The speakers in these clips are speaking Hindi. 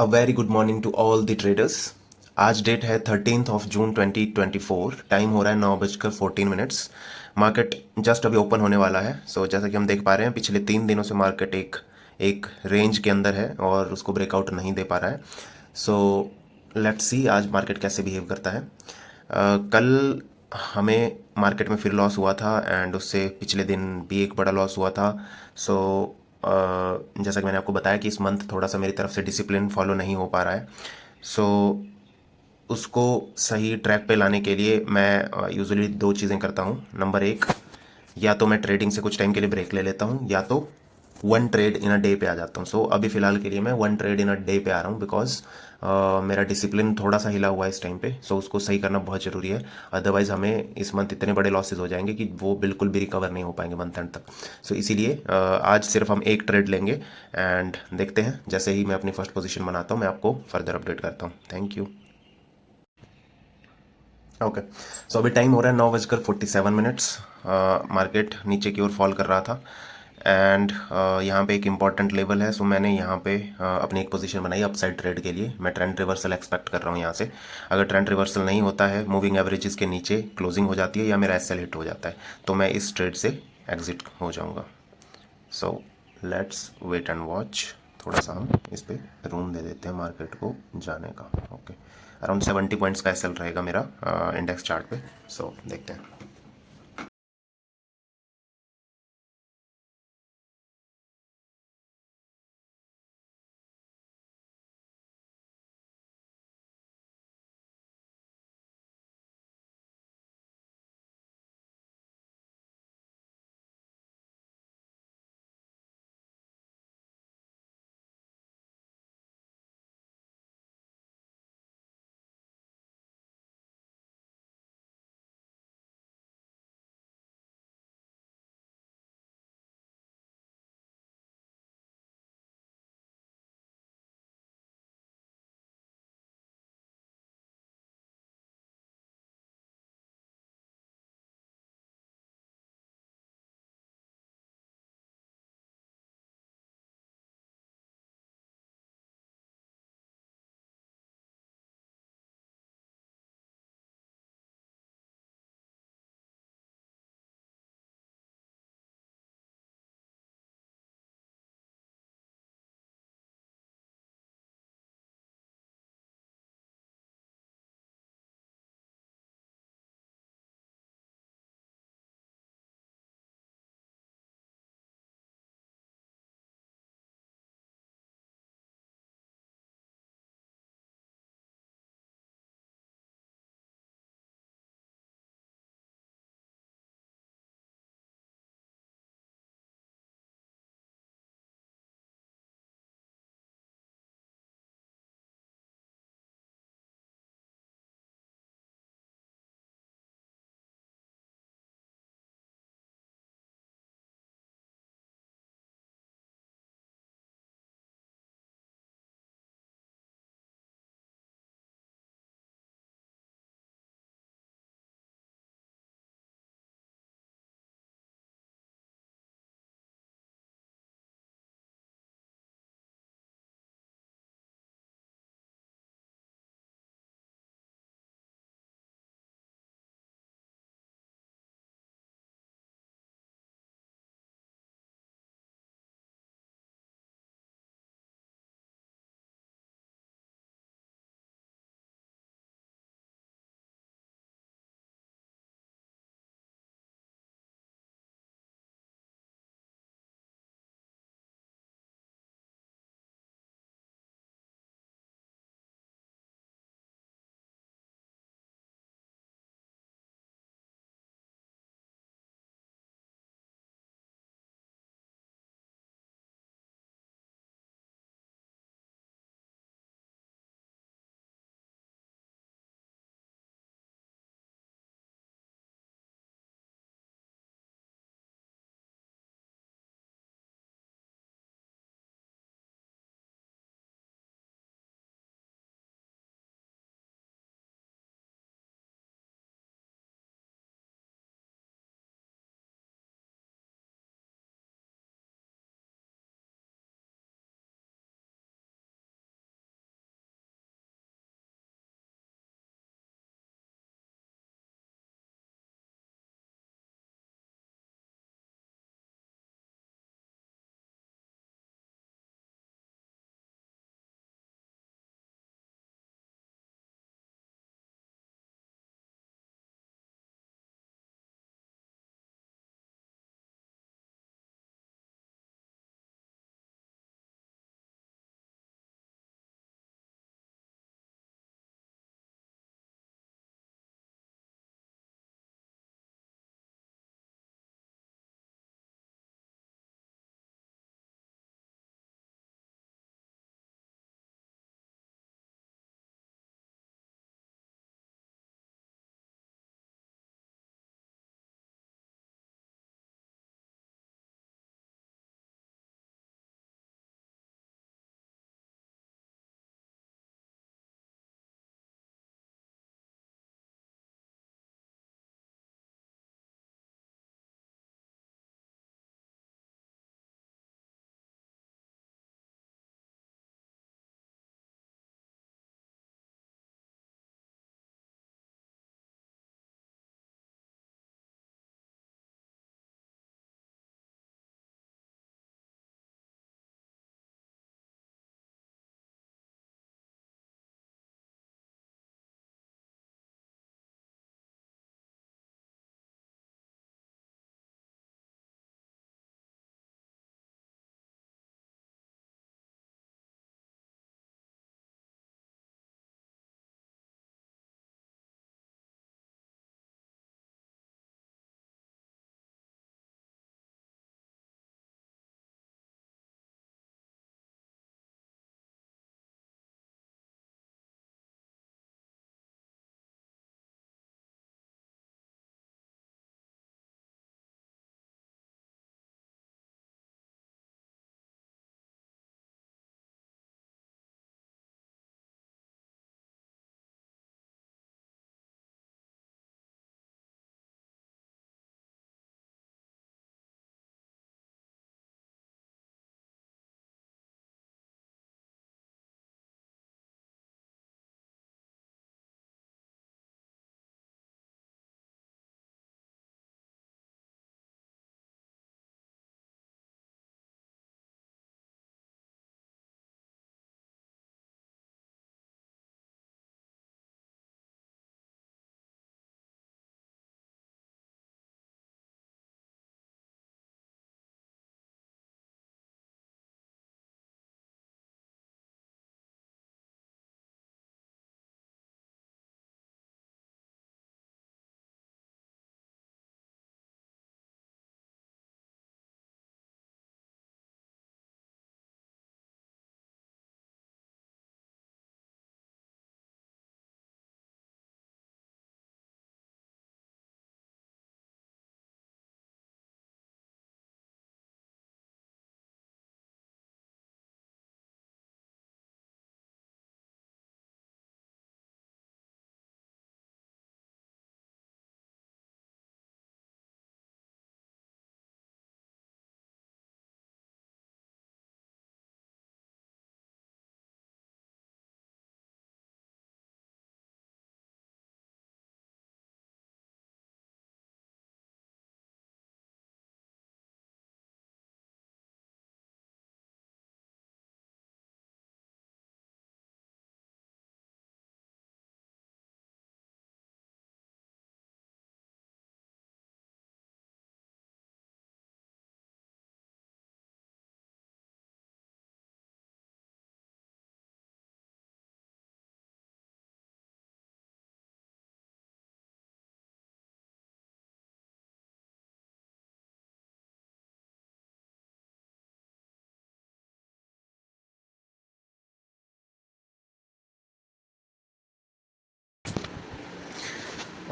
Very good morning to all the traders. आज डेट है 13 जून 2024। टाइम हो रहा है 9:14। मार्केट जस्ट अभी ओपन होने वाला है। जैसा कि हम देख पा रहे हैं, पिछले 3 दिनों से मार्केट एक एक रेंज के अंदर है और उसको ब्रेकआउट नहीं दे पा रहा है। लेट्स सी आज मार्केट कैसे बिहेव करता है। कल हमें मार्केट में फिर लॉस हुआ था एंड उससे पिछले दिन भी एक बड़ा लॉस हुआ था। सो जैसा कि मैंने आपको बताया कि इस मंथ थोड़ा सा मेरी तरफ से डिसिप्लिन फॉलो नहीं हो पा रहा है। सो उसको सही ट्रैक पे लाने के लिए मैं यूजुअली दो चीज़ें करता हूँ। नंबर एक, या तो मैं ट्रेडिंग से कुछ टाइम के लिए ब्रेक ले लेता हूँ, या तो one trade in a day पे आ जाता हूँ। अभी फ़िलहाल के लिए मैं one trade in a day पे आ रहा हूँ, बिकॉज मेरा डिसिप्लिन थोड़ा सा हिला हुआ है इस टाइम पे। उसको सही करना बहुत ज़रूरी है। अदरवाइज़ हमें इस मंथ इतने बड़े लॉसेज हो जाएंगे कि वो बिल्कुल भी रिकवर नहीं हो पाएंगे मंथ एंड तक। इसीलिए आज सिर्फ हम एक ट्रेड लेंगे एंड देखते हैं। जैसे ही मैं अपनी फर्स्ट पोजीशन बनाता हूँ, मैं आपको फर्दर अपडेट करता हूँ। Thank you. ओके। अभी टाइम हो रहा है 9:47। मार्केट नीचे की ओर फॉल कर रहा था एंड यहाँ पे एक इम्पॉर्टेंट लेवल है। मैंने यहाँ पे अपनी एक पोजीशन बनाई अपसाइड ट्रेड के लिए। मैं ट्रेंड रिवर्सल एक्सपेक्ट कर रहा हूँ यहाँ से। अगर ट्रेंड रिवर्सल नहीं होता है, मूविंग एवरेजेस के नीचे क्लोजिंग हो जाती है या मेरा एसएल हिट हो जाता है, तो मैं इस ट्रेड से एग्जिट हो जाऊँगा। Let's wait and watch. थोड़ा सा हम इस पे रूम दे देते हैं मार्केट को जाने का। ओके, अराउंड 70 पॉइंट्स का एसएल रहेगा मेरा इंडेक्स चार्ट पे। देखते हैं।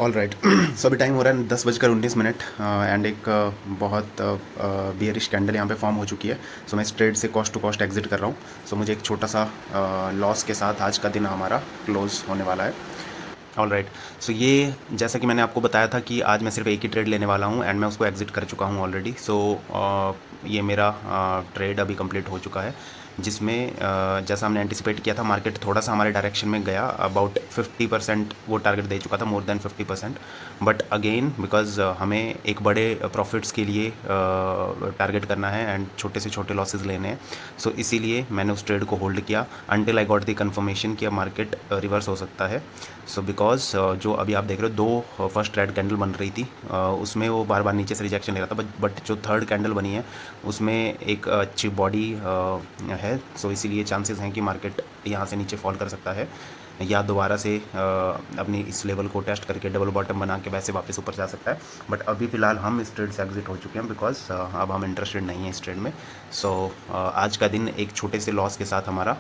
All right. सो अभी टाइम हो रहा है 10:19 एंड एक बहुत बियरिश कैंडल यहाँ पे फॉर्म हो चुकी है। सो मैं इस ट्रेड से कॉस्ट टू कॉस्ट एग्जिट कर रहा हूँ। सो मुझे एक छोटा सा लॉस के साथ आज का दिन हमारा क्लोज होने वाला है। All right. सो ये जैसा कि मैंने आपको बताया था कि आज मैं सिर्फ एक ही ट्रेड लेने वाला हूँ एंड मैं उसको एग्जिट कर चुका हूँ ऑलरेडी। सो ये मेरा ट्रेड अभी कंप्लीट हो चुका है, जिसमें जैसा हमने एंटिसिपेट किया था मार्केट थोड़ा सा हमारे डायरेक्शन में गया। अबाउट 50% वो टारगेट दे चुका था, more than 50%। But again because हमें एक बड़े प्रॉफिट्स के लिए टारगेट करना है एंड छोटे से छोटे लॉसेस लेने हैं। सो इसीलिए मैंने उस ट्रेड को होल्ड किया until I got the confirmation कि अब मार्केट रिवर्स हो सकता है। सो बिकॉज जो अभी आप देख रहे हो दो फर्स्ट रेड कैंडल बन रही थी, उसमें वो बार बार नीचे से रिजेक्शन ले रहा था, बट जो थर्ड कैंडल बनी है उसमें एक अच्छी बॉडी है। सो इसीलिए चांसेस हैं कि मार्केट यहाँ से नीचे फॉल कर सकता है या दोबारा से अपनी इस लेवल को टेस्ट करके डबल बॉटम बना के वैसे वापस ऊपर जा सकता है। बट अभी फ़िलहाल हम इस ट्रेड से एग्जिट हो चुके हैं बिकॉज अब हम इंटरेस्टेड नहीं हैं इस ट्रेड में। सो आज का दिन एक छोटे से लॉस के साथ हमारा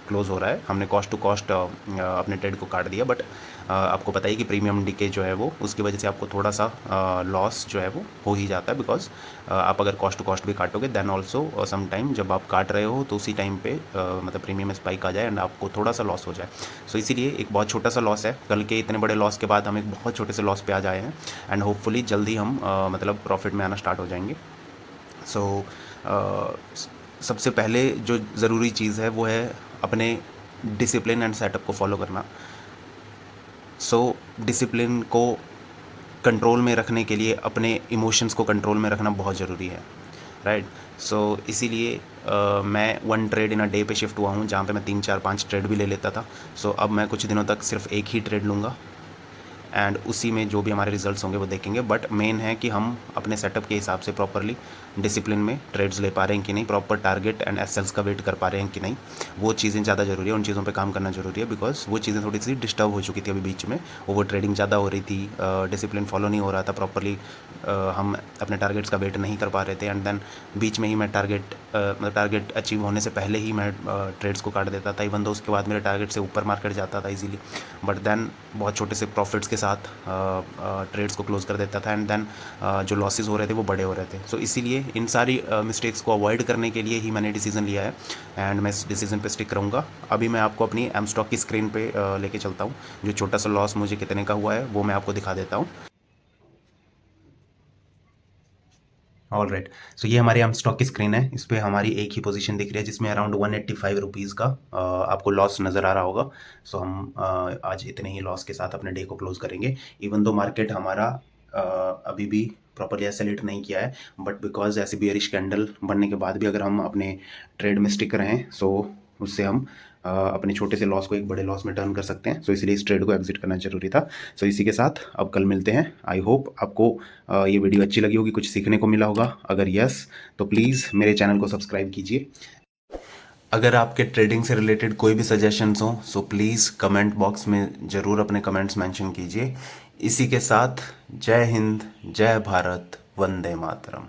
क्लोज हो रहा है। हमने कॉस्ट टू कॉस्ट अपने ट्रेड को काट दिया, बट आपको पता ही कि प्रीमियम डीके जो है वो उसकी वजह से आपको थोड़ा सा लॉस जो है वो हो ही जाता है। बिकॉज आप अगर कॉस्ट टू कॉस्ट भी काटोगे देन ऑल्सो सम टाइम जब आप काट रहे हो तो उसी टाइम पे मतलब प्रीमियम में स्पाइक आ जाए एंड आपको थोड़ा सा लॉस हो जाए। सो इसीलिए एक बहुत छोटा सा लॉस है। कल के इतने बड़े लॉस के बाद हम एक बहुत छोटे से लॉस पे आ जाए हैं एंड होपफुली जल्दी हम मतलब प्रॉफिट में आना स्टार्ट हो जाएंगे। सो सबसे पहले जो ज़रूरी चीज़ है वो है अपने डिसिप्लिन एंड सेटअप को फॉलो करना। सो डिसिप्लिन को कंट्रोल में रखने के लिए अपने इमोशंस को कंट्रोल में रखना बहुत ज़रूरी है, राइट। सो इसीलिए मैं one trade in a day पे शिफ्ट हुआ हूँ, जहाँ पे मैं 3 4 5 ट्रेड भी ले लेता था। सो अब मैं कुछ दिनों तक सिर्फ एक ही ट्रेड लूँगा एंड उसी में जो भी हमारे रिजल्ट्स होंगे वो देखेंगे। बट मेन है कि हम अपने सेटअप के हिसाब से प्रॉपरली डिसिप्लिन में ट्रेड्स ले पा रहे हैं कि नहीं, प्रॉपर टारगेट एंड एसएल्स का वेट कर पा रहे हैं कि नहीं, वो चीज़ें ज़्यादा ज़रूरी है। उन चीज़ों पे काम करना ज़रूरी है बिकॉज वो चीज़ें थोड़ी सी डिस्टर्ब हो चुकी थी अभी बीच में। ओवर ट्रेडिंग ज़्यादा हो रही थी, डिसिप्लिन फॉलो नहीं हो रहा था प्रॉपरली, हम अपने टारगेट्स का वेट नहीं कर पा रहे थे एंड देन बीच में ही मैं मतलब टारगेट अचीव होने से पहले ही मैं ट्रेड्स को काट देता था, इवन दो उसके बाद मेरे टारगेट से ऊपर मार्केट जाता था इजीली। बट देन बहुत छोटे से प्रॉफिट्स के साथ ट्रेड्स को क्लोज कर देता था एंड देन जो लॉसेस हो रहे थे वो बड़े हो रहे थे। सो इसीलिए इन सारी मिस्टेक्स को अवॉइड करने के लिए ही मैंने डिसीजन लिया है एंड मैं इस डिसीजन पे स्टिक करूँगा। अभी मैं आपको अपनी एम स्टॉक की स्क्रीन पे लेके चलता हूँ। जो छोटा सा लॉस मुझे कितने का हुआ है वो मैं आपको दिखा देता हूँ। All right. सो ये हमारी आम स्टॉक की स्क्रीन है, इस पर हमारी एक ही पोजीशन दिख रही है जिसमें अराउंड 185 रुपीज़ का आपको लॉस नज़र आ रहा होगा। सो हम आज इतने ही लॉस के साथ अपने डे को क्लोज करेंगे। इवन दो मार्केट हमारा अभी भी प्रॉपरली एसेलेट नहीं किया है, बट बिकॉज ऐसे बियरिश कैंडल बनने के बाद भी अगर हम अपने ट्रेड में स्टिक रहें सो उससे हम अपने छोटे से लॉस को एक बड़े लॉस में टर्न कर सकते हैं। सो इसलिए इस ट्रेड को एग्जिट करना जरूरी था। सो इसी के साथ अब कल मिलते हैं। आई होप आपको ये वीडियो अच्छी लगी होगी, कुछ सीखने को मिला होगा। अगर यस तो प्लीज़ मेरे चैनल को सब्सक्राइब कीजिए। अगर आपके ट्रेडिंग से रिलेटेड कोई भी सजेशंस हों सो प्लीज़ कमेंट बॉक्स में ज़रूर अपने कमेंट्स मेंशन कीजिए। इसी के साथ जय हिंद, जय भारत, वंदे मातरम।